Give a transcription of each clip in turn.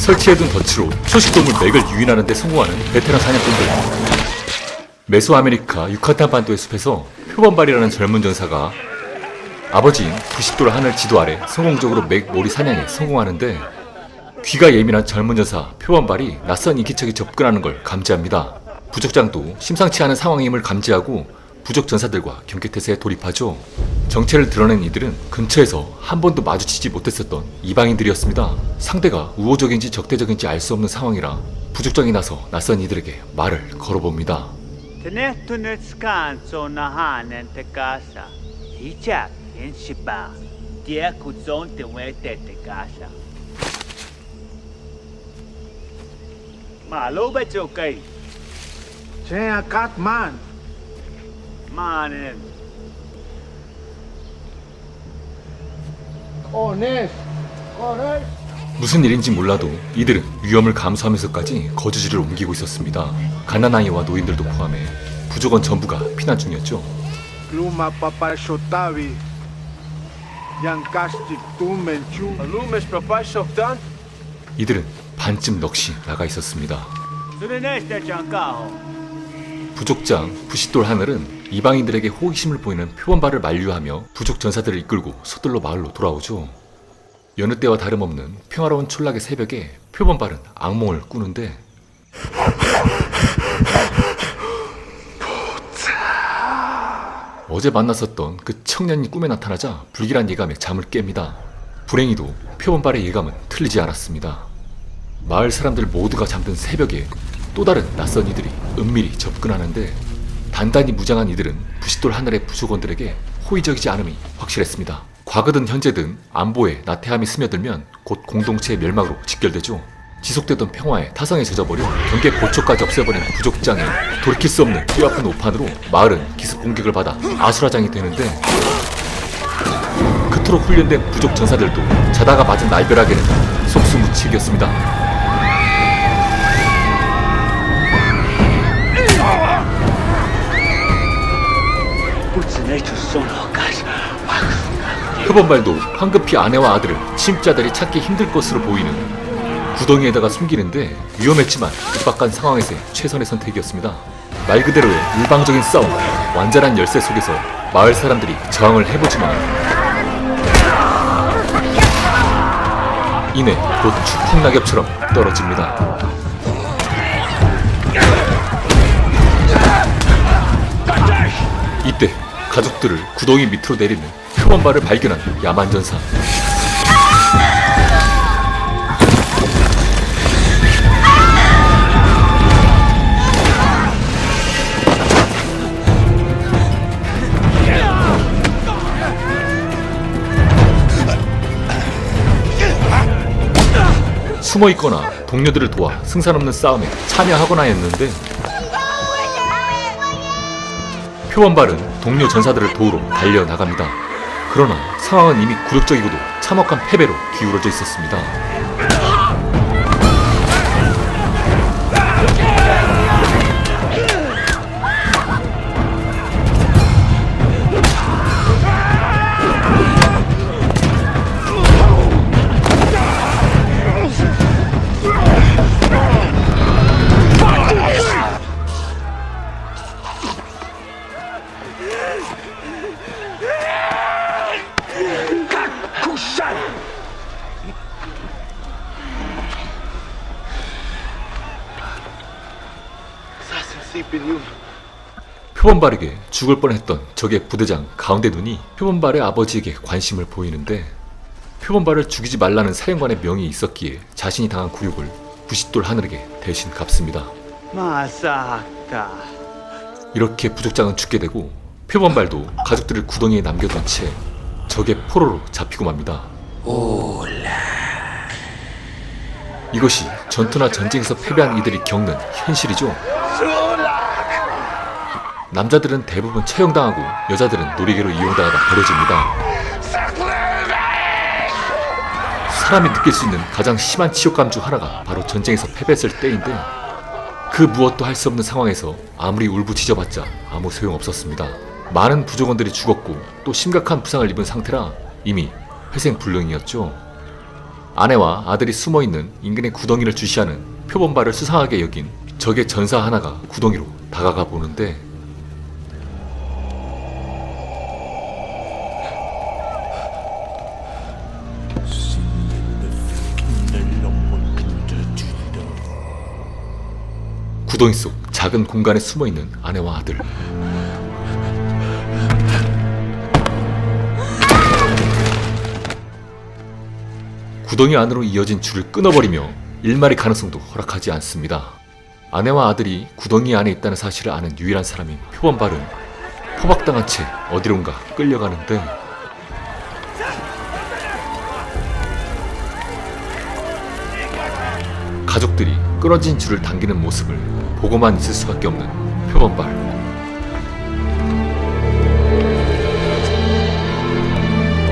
설치해둔 덫으로 초식동물 맥을 유인하는 데 성공하는 베테랑 사냥꾼들. 메소아메리카 유카탄 반도의 숲에서 표범발이라는 젊은 전사가 아버지인 부싯돌 하늘 지도 아래 성공적으로 맥몰이 사냥에 성공하는데, 귀가 예민한 젊은 전사 표범발이 낯선 인기척이 접근하는 걸 감지합니다. 부족장도 심상치 않은 상황임을 감지하고 부족 전사들과 경계태세에 돌입하죠. 정체를 드러낸 이들은 근처에서 한 번도 마주치지 못했었던 이방인들이었습니다. 상대가 우호적인지 적대적인지 알 수 없는 상황이라 부족장이 나서 낯선 이들에게 말을 걸어봅니다. Tenehtune scanso nahanen te casa. Hichak en shiba. Dia kuzon te wete te casa. Malo ba chokay? Saya kat man. Manen. Honest. Correct. 무슨 일인지 몰라도 이들은 위험을 감수하면서까지 거주지를 옮기고 있었습니다. 가난아이와 노인들도 포함해 부족원 전부가 피난 중이었죠. Luma papa shotavi. Yang kastik tumenchu. Lumes papa shoktan? 이들은 반쯤 넋이 나가 있었습니다. Suneneste chankaho. 부족장 부싯돌 하늘은 이방인들에게 호기심을 보이는 표범발을 만류하며 부족 전사들을 이끌고 서둘러 마을로 돌아오죠. 여느 때와 다름없는 평화로운 촌락의 새벽에 표범발은 악몽을 꾸는데, 어제 만났었던 그 청년이 꿈에 나타나자 불길한 예감에 잠을 깹니다. 불행히도 표범발의 예감은 틀리지 않았습니다. 마을 사람들 모두가 잠든 새벽에 또 다른 낯선 이들이 은밀히 접근하는데, 단단히 무장한 이들은 부싯돌 하늘의 부족원들에게 호의적이지 않음이 확실했습니다. 과거든 현재든 안보에 나태함이 스며들면 곧 공동체의 멸망으로 직결되죠. 지속되던 평화에 타성에 젖어버려 경계 보초까지 없애버린 부족장의 돌이킬 수 없는 뼈아픈 오판으로 마을은 기습 공격을 받아 아수라장이 되는데, 그토록 훈련된 부족 전사들도 자다가 맞은 날벼락에는 속수무책이었습니다. 표범발도 황급히 아내와 아들을 침입자들이 찾기 힘들 것으로 보이는 구덩이에다가 숨기는데 위험했지만 급박한 상황에서의 최선의 선택이었습니다. 말 그대로의 일방적인 싸움, 완전한 열세 속에서 마을 사람들이 저항을 해보지만 이내 곧 추풍낙엽처럼 떨어집니다. 이때 가족들을 구덩이 밑으로 내리는 표범발을 발견한 야만전사. 숨어있거나 동료들을 도와 승산 없는 싸움에 참여하거나 했는데, 표범발은 동료 전사들을 도우러 달려나갑니다. 그러나 상황은 이미 굴욕적이고도 참혹한 패배로 기울어져 있었습니다. 표범발에게 죽을 뻔했던 적의 부대장 가운데 눈이 표범발의 아버지에게 관심을 보이는데, 표범발을 죽이지 말라는 사령관의 명이 있었기에 자신이 당한 굴욕을 부싯돌 하늘에게 대신 갚습니다. Masaka. 이렇게 부족장은 죽게 되고 표범발도 가족들을 구덩이에 남겨둔 채 적의 포로로 잡히고 맙니다. 이것이 전투나 전쟁에서 패배한 이들이 겪는 현실이죠. 남자들은 대부분 처형당하고 여자들은 놀이개로 이용당하다 버려집니다. 사람이 느낄 수 있는 가장 심한 치욕감 중 하나가 바로 전쟁에서 패배했을 때인데, 그 무엇도 할 수 없는 상황에서 아무리 울부짖어봤자 아무 소용없었습니다. 많은 부족원들이 죽었고 또 심각한 부상을 입은 상태라 이미 회생불능이었죠. 아내와 아들이 숨어있는 인근의 구덩이를 주시하는 표범발을 수상하게 여긴 적의 전사 하나가 구덩이로 다가가 보는데 구덩이 속 작은 공간에 숨어있는 아내와 아들. 구덩이 안으로 이어진 줄을 끊어버리며 일말의 가능성도 허락하지 않습니다. 아내와 아들이 구덩이 안에 있다는 사실을 아는 유일한 사람인 표범발은 포박당한 채 어디론가 끌려가는데 가족들이 끊어진 줄을 당기는 모습을 보고만 있을 수밖에 없는 표범발.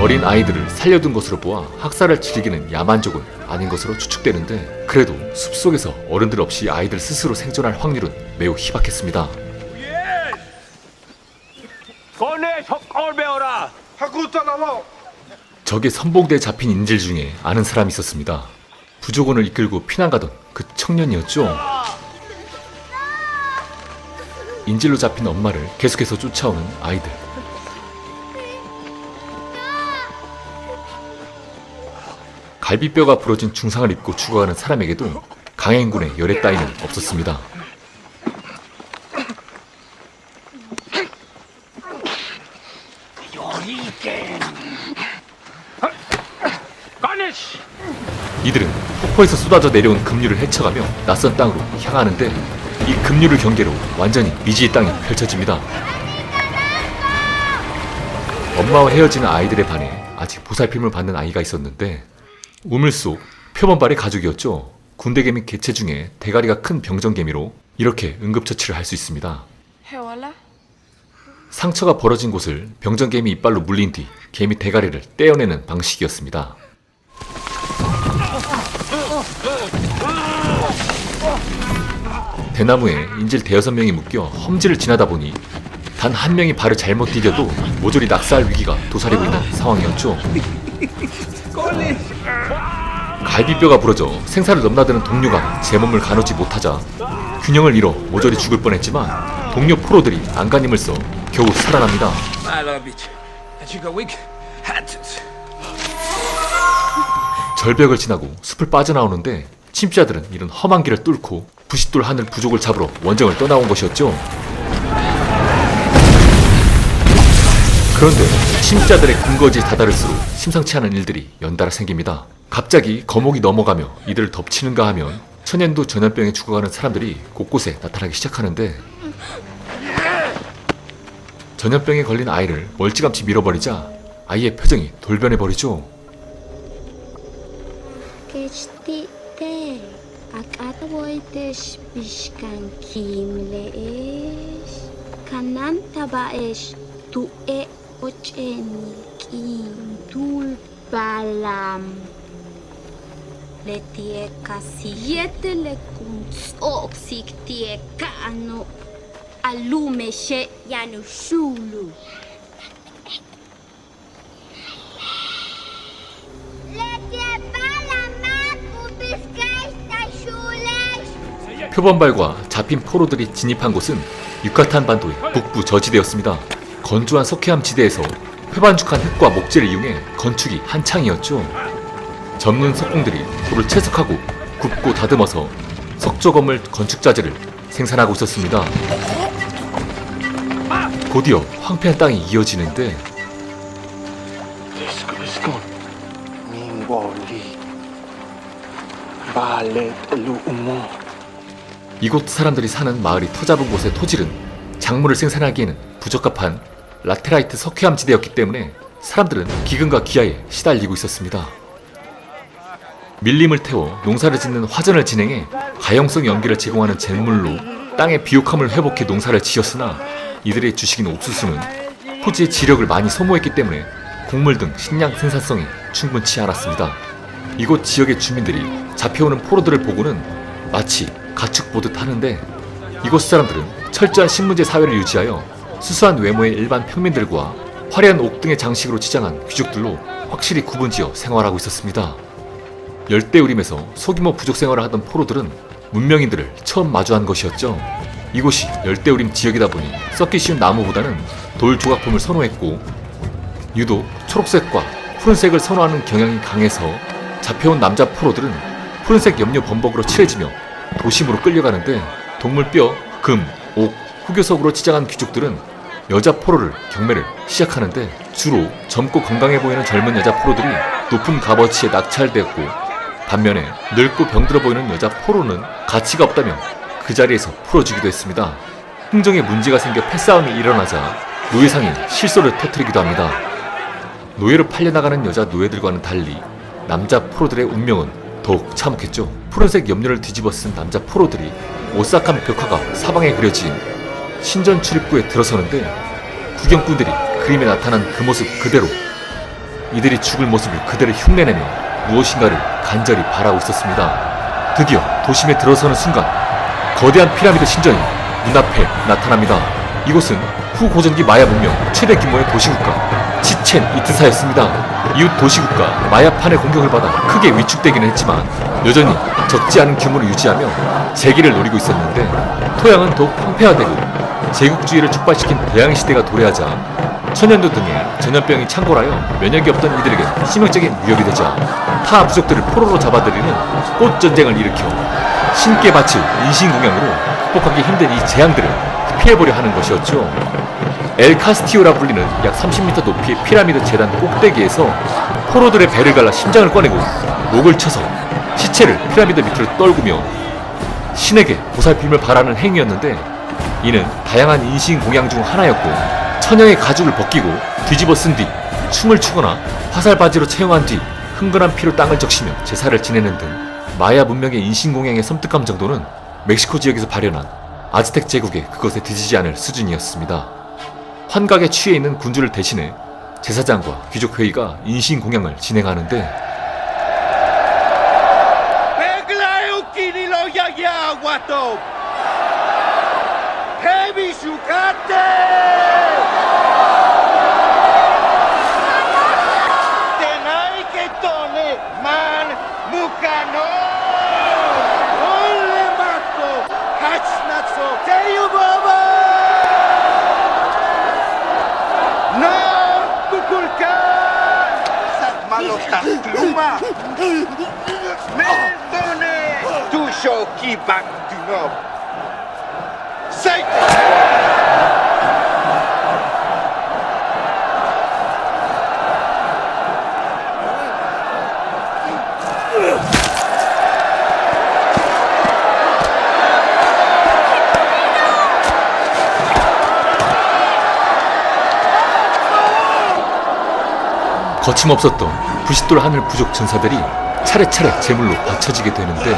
어린 아이들을 살려둔 것으로 보아 학살을 즐기는 야만족은 아닌 것으로 추측되는데 그래도 숲속에서 어른들 없이 아이들 스스로 생존할 확률은 매우 희박했습니다. 꺼내 석걸 배워라. 적의 선봉대에 잡힌 인질 중에 아는 사람이 있었습니다. 부족원을 이끌고 피난가던 그 청년이었죠. 인질로 잡힌 엄마를 계속해서 쫓아오는 아이들. 갈비뼈가 부러진 중상을 입고 죽어가는 사람에게도 강행군의 열애 따위는 없었습니다. 이들은 폭포에서 쏟아져 내려온 급류를 헤쳐가며 낯선 땅으로 향하는데 이 급류를 경계로 완전히 미지의 땅이 펼쳐집니다. 엄마와 헤어지는 아이들에 반해 아직 보살핌을 받는 아이가 있었는데 우물 속 표범발의 가족이었죠. 군대개미 개체 중에 대가리가 큰 병정개미로 이렇게 응급처치를 할 수 있습니다. 상처가 벌어진 곳을 병정개미 이빨로 물린 뒤 개미 대가리를 떼어내는 방식이었습니다. 대나무에 인질 대여섯 명이 묶여 험지를 지나다 보니 단 한 명이 발을 잘못 디뎌도 모조리 낙사할 위기가 도사리고 있는 상황이었죠. 갈비뼈가 부러져 생사를 넘나드는 동료가 제 몸을 가누지 못하자 균형을 잃어 모조리 죽을 뻔했지만 동료 포로들이 안간힘을 써 겨우 살아납니다. 절벽을 지나고 숲을 빠져나오는데 침투자들은 이런 험한 길을 뚫고 부싯돌 하늘 부족을 잡으러 원정을 떠나온 것이었죠. 그런데 침투자들의 근거지에 다다를수록 심상치 않은 일들이 연달아 생깁니다. 갑자기 거목이 넘어가며 이들을 덮치는가 하면 천연두 전염병에 죽어가는 사람들이 곳곳에 나타나기 시작하는데 전염병에 걸린 아이를 멀찌감치 밀어버리자 아이의 표정이 돌변해버리죠. 표범발과 잡힌 포로들이 진입한 곳은 유카탄 반도의 북부 저지대였습니다. 건조한 석회암 지대에서 회반죽한 흙과 목재를 이용해 건축이 한창이었죠. 전문 석공들이 돌을 채석하고 굽고 다듬어서 석조 건물 건축 자재를 생산하고 있었습니다. 곧이어 황폐한 땅이 이어지는데 이곳 사람들이 사는 마을이 터잡은 곳의 토질은 작물을 생산하기에는 부적합한 라테라이트 석회암 지대였기 때문에 사람들은 기근과 기아에 시달리고 있었습니다. 밀림을 태워 농사를 짓는 화전을 진행해 가용성 연기를 제공하는 잿물로 땅의 비옥함을 회복해 농사를 지었으나 이들의 주식인 옥수수는 토지의 지력을 많이 소모했기 때문에 곡물 등 식량 생산성이 충분치 않았습니다. 이곳 지역의 주민들이 잡혀오는 포로들을 보고는 마치 가축 보듯 하는데 이곳 사람들은 철저한 신문제 사회를 유지하여 수수한 외모의 일반 평민들과 화려한 옥 등의 장식으로 치장한 귀족들로 확실히 구분지어 생활하고 있었습니다. 열대우림에서 소규모 부족 생활을 하던 포로들은 문명인들을 처음 마주한 것이었죠. 이곳이 열대우림 지역이다 보니 썩기 쉬운 나무보다는 돌 조각품을 선호했고 유독 초록색과 푸른색을 선호하는 경향이 강해서 잡혀온 남자 포로들은 푸른색 염료 범벅으로 칠해지며 도심으로 끌려가는데 동물뼈, 금, 옥, 후교석으로 치장한 귀족들은 여자 포로를 경매를 시작하는데 주로 젊고 건강해 보이는 젊은 여자 포로들이 높은 값어치에 낙찰되었고 반면에 늙고 병들어 보이는 여자 포로는 가치가 없다며 그 자리에서 풀어주기도 했습니다. 흥정에 문제가 생겨 패싸움이 일어나자 노예상이 실소를 터뜨리기도 합니다. 노예로 팔려나가는 여자 노예들과는 달리 남자 포로들의 운명은 더욱 참혹했죠. 푸른색 염료를 뒤집어 쓴 남자 포로들이 오싹한 벽화가 사방에 그려진 신전 출입구에 들어서는데 구경꾼들이 그림에 나타난 그 모습 그대로 이들이 죽을 모습을 그대로 흉내내며 무엇인가를 간절히 바라고 있었습니다. 드디어 도심에 들어서는 순간 거대한 피라미드 신전이 눈앞에 나타납니다. 이곳은 후고전기 마야 문명 최대 규모의 도시국가 치첸 이트사였습니다. 이웃 도시국가 마야판의 공격을 받아 크게 위축되기는 했지만 여전히 적지 않은 규모를 유지하며 재기를 노리고 있었는데 토양은 더욱 황폐화되고 제국주의를 촉발시킨 대항시대가 도래하자 천연두 등의 전염병이 창궐하여 면역이 없던 이들에게 치명적인 위협이 되자 타 부족들을 포로로 잡아들이는 꽃전쟁을 일으켜 신께 바칠 인신공양으로 극복하기 힘든 이 재앙들을 피해보려 하는 것이었죠. 엘 카스티오라 불리는 약 30m 높이의 피라미드 재단 꼭대기에서 포로들의 배를 갈라 심장을 꺼내고 목을 쳐서 시체를 피라미드 밑으로 떨구며 신에게 보살핌을 바라는 행위였는데 이는 다양한 인신공양 중 하나였고 천영의 가죽을 벗기고 뒤집어 쓴 뒤 춤을 추거나 화살바지로 채용한 뒤 흥건한 피로 땅을 적시며 제사를 지내는 등 마야 문명의 인신공양의 섬뜩함 정도는 멕시코 지역에서 발현한 아즈텍 제국의 그것에 뒤지지 않을 수준이었습니다. 환각에 취해 있는 군주를 대신해 제사장과 귀족회의가 인신공양을 진행하는데 거침없었던 부싯돌 하늘 부족 전사들이 차례차례 제물로 바쳐지게 되는데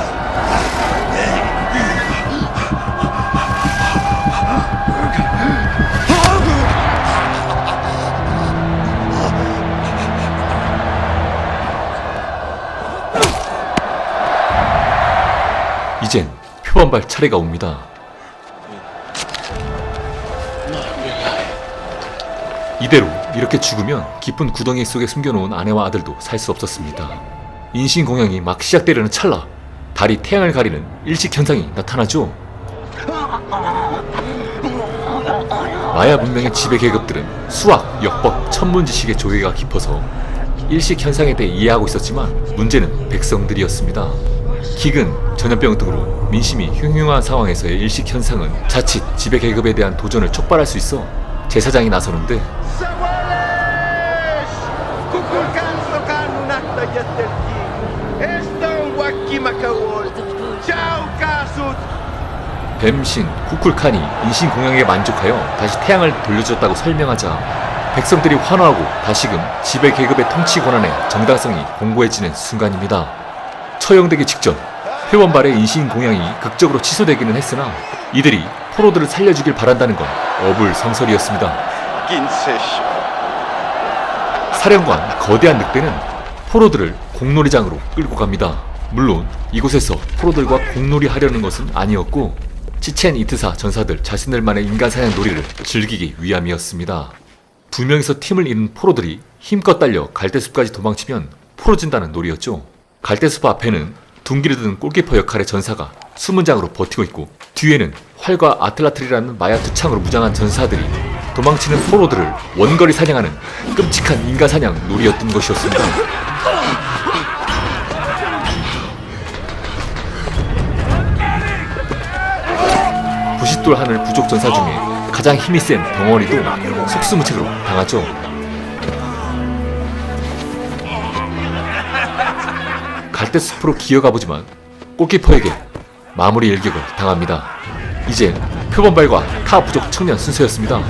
이젠 표범발 차례가 옵니다. 이대로 이렇게 죽으면 깊은 구덩이 속에 숨겨놓은 아내와 아들도 살 수 없었습니다. 인신공양이 막 시작되려는 찰나 달이 태양을 가리는 일식현상이 나타나죠. 마야 문명의 지배계급들은 수학, 역법, 천문지식의 조예가 깊어서 일식현상에 대해 이해하고 있었지만 문제는 백성들이었습니다. 기근, 전염병 등으로 민심이 흉흉한 상황에서의 일식현상은 자칫 지배계급에 대한 도전을 촉발할 수 있어 제사장이 나서는데 뱀신 쿠쿨칸이 인신공양에 만족하여 다시 태양을 돌려줬다고 설명하자 백성들이 환호하고 다시금 지배계급의 통치 권한의 정당성이 공고해지는 순간입니다. 처형되기 직전 표범발의 인신공양이 극적으로 취소되기는 했으나 이들이 포로들을 살려주길 바란다는 건 어불성설이었습니다. 사령관 거대한 늑대는 포로들을 공놀이장으로 끌고 갑니다. 물론 이곳에서 포로들과 공놀이 하려는 것은 아니었고 치첸 이트사 전사들 자신들만의 인간사냥 놀이를 즐기기 위함이었습니다. 두 명이서 팀을 이룬 포로들이 힘껏 달려 갈대숲까지 도망치면 풀어진다는 놀이였죠. 갈대숲 앞에는 둔기를 든 골키퍼 역할의 전사가 수문장으로 버티고 있고, 뒤에는 활과 아틀라틀이라는 마야 두 창으로 무장한 전사들이 도망치는 포로들을 원거리 사냥하는 끔찍한 인간 사냥 놀이였던 것이었습니다. 부싯돌 하늘 부족 전사 중에 가장 힘이 센 덩어리도 속수무책으로 당하죠. 갈대숲으로 기어가보지만 골키퍼에게 마무리 일격을 당합니다. 이제 표범발과 타 부족 청년 순서였습니다.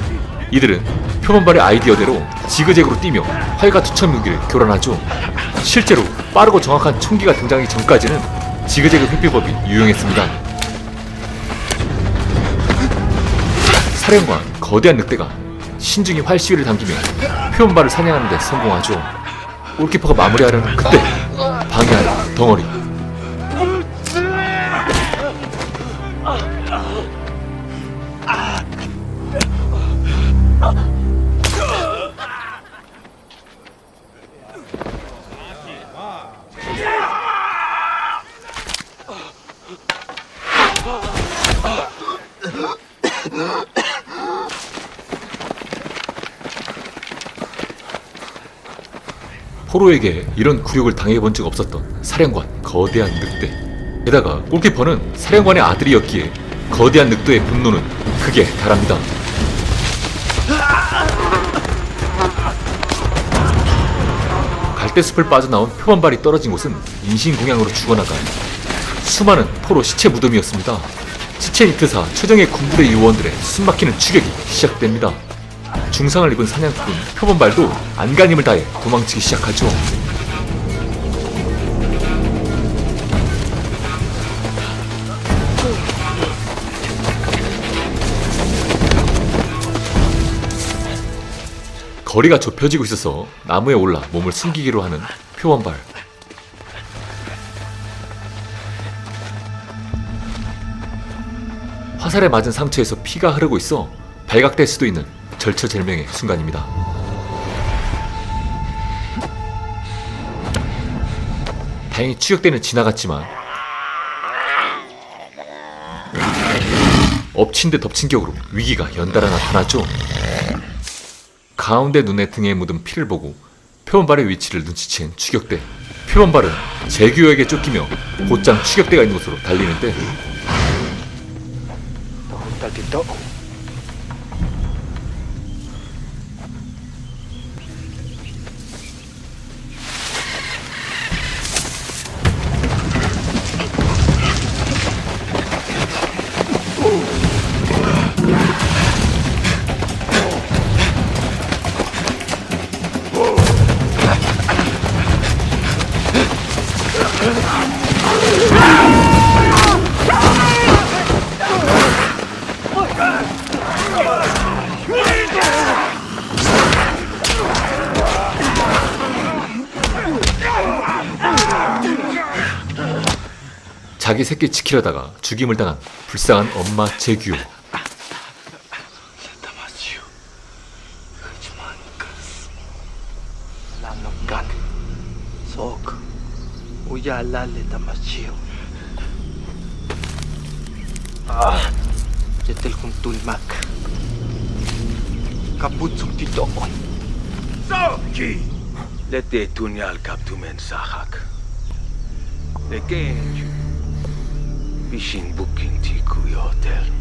이들은 표범발의 아이디어대로 지그재그로 뛰며 활과 투척 무기를 교란하죠. 실제로 빠르고 정확한 총기가 등장하기 전까지는 지그재그 회피법이 유용했습니다. 사령관 거대한 늑대가 신중히 활시위를 당기며 표범발을 사냥하는 데 성공하죠. 골키퍼가 마무리하려는 그때 방해하는 덩어리. 포로에게 이런 굴욕을 당해본 적 없었던 사령관 거대한 늑대. 게다가 골키퍼는 사령관의 아들이었기에 거대한 늑대의 분노는 극에 달합니다. 갈대숲을 빠져나온 표범발이 떨어진 곳은 인신공양으로 죽어나간 수많은 포로 시체 무덤이었습니다. 치첸이트사 최정예 군부대 요원들의 숨막히는 추격이 시작됩니다. 중상을 입은 사냥꾼 표범발도 안간힘을 다해 도망치기 시작하죠. 거리가 좁혀지고 있어서 나무에 올라 몸을 숨기기로 하는 표범발. 화살에 맞은 상처에서 피가 흐르고 있어 발각될 수도 있는 절처절명의 순간입니다. 다행히 추격대는 지나갔지만 엎친 데 덮친 격으로 위기가 연달아 나타났죠. 가운데 눈에 등에 묻은 피를 보고 표범발의 위치를 눈치챈 추격대. 표범발은 재규어에게 쫓기며 곧장 추격대가 있는 곳으로 달리는데 자기 새끼 지키려다가 죽임을 당한 불쌍한 엄마 재규어. Jetelkum tulmak. Kaput sung titoon. Soki! Lete tunyal kaptu mensahak. Lekenju. Bishin booking tiku hotel.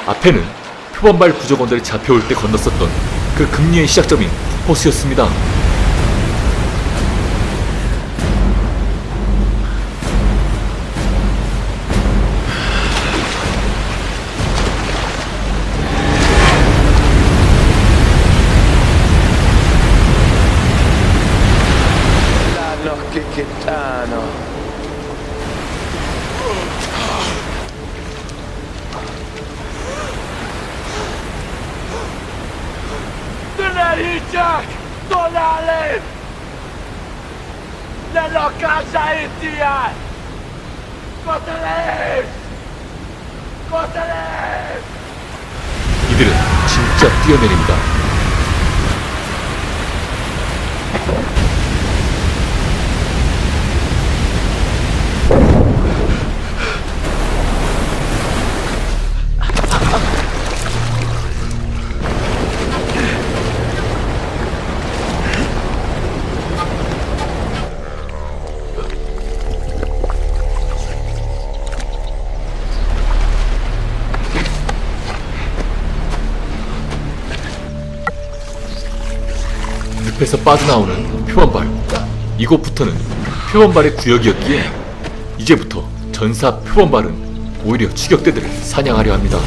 앞에는 표범발 구조건들이 잡혀올 때 건넜었던 그 금리의 시작점인 호스였습니다. Los Kikitanos. Tunahijak! Tonalim! Nalokasa itiyan! Kotalim! Kotalim! 이들은 진짜 뛰어내립니다. 늪에서 빠져나오는 표범발. 이곳부터는 표범발의 구역이었기에 이제부터 전사 표범발은 오히려 추격대들을 사냥하려 합니다.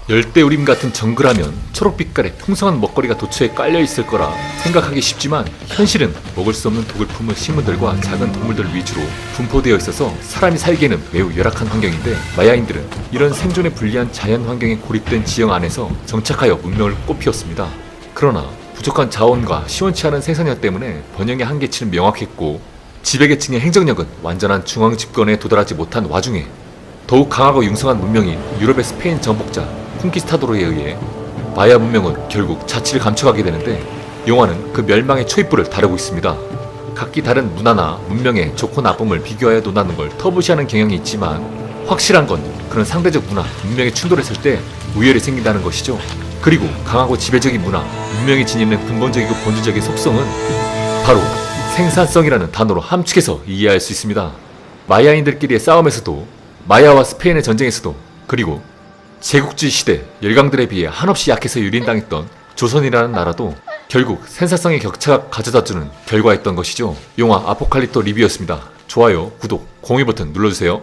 열대우림 같은 정글하면 초록빛깔의 풍성한 먹거리가 도처에 깔려있을 거라 생각하기 쉽지만 현실은 먹을 수 없는 독을 품은 식물들과 작은 동물들 위주로 분포되어 있어서 사람이 살기에는 매우 열악한 환경인데, 마야인들은 이런 생존에 불리한 자연 환경에 고립된 지형 안에서 정착하여 문명을 꽃피웠습니다. 그러나 부족한 자원과 시원치 않은 생산력 때문에 번영의 한계치는 명확했고, 지배계층의 행정력은 완전한 중앙 집권에 도달하지 못한 와중에 더욱 강하고 융성한 문명인 유럽의 스페인 정복자 콩키스타도르에 의해 마야 문명은 결국 자치를 감춰가게 되는데, 영화는 그 멸망의 초입부를 다루고 있습니다. 각기 다른 문화나 문명의 좋고 나쁨을 비교하여 논하는 걸 터부시하는 경향이 있지만, 확실한 건 그런 상대적 문화, 문명이 충돌했을 때 우열이 생긴다는 것이죠. 그리고 강하고 지배적인 문화, 문명이 지니는 근본적이고 본질적인 속성은 바로 생산성이라는 단어로 함축해서 이해할 수 있습니다. 마야인들끼리의 싸움에서도, 마야와 스페인의 전쟁에서도, 그리고 제국주의 시대 열강들에 비해 한없이 약해서 유린당했던 조선이라는 나라도 결국 생산성의 격차가 가져다주는 결과였던 것이죠. 영화 아포칼립토 리뷰였습니다. 좋아요, 구독, 공유 버튼 눌러주세요.